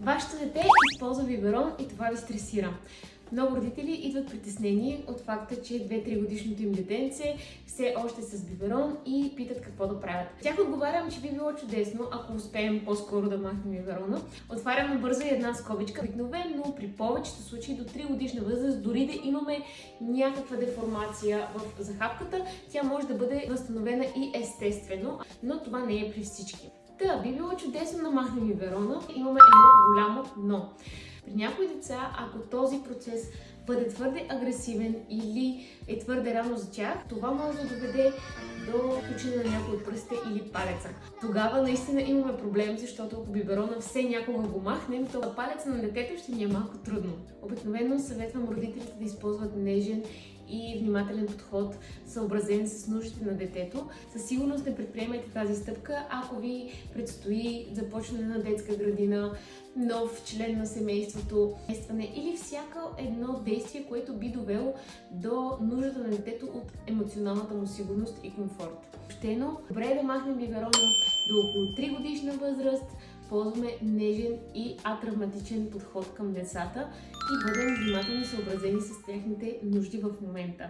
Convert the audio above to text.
Вашето дете използва биберон и това ви стресира. Много родители идват притеснени от факта, че 2-3 годишното им детенце все още с биберон и питат какво да правят. Тях отговарям, че би било чудесно, ако успеем по-скоро да махнем биберона. Отварям набързо една скобичка. Обикновено при повечето случаи до 3 годишна възраст, дори да имаме някаква деформация в захапката, тя може да бъде възстановена и естествено, но това не е при всички. Би било чудесно да махнем биберона. Имаме едно голямо но. При някои деца, ако този процес бъде твърде агресивен или е твърде рано за тях, това може да доведе до почина на някой от пръстите или палеца. Тогава наистина имаме проблем, защото ако биберона все някога го махнем, то палеца на детето ще ни е малко трудно. Обикновено съветвам родителите да използват нежен и внимателен подход, съобразен с нуждите на детето. Със сигурност не предприемайте тази стъпка, ако ви предстои започване на детска градина, нов член на семейството, тестване или всяко едно действие, което би довело до нуждата на детето от емоционалната му сигурност и комфорт. Общено, добре е да махнем биберона до около 3 годишна възраст, ползваме нежен и атравматичен подход към децата и бъдем внимателни съобразени с техните нужди в момента.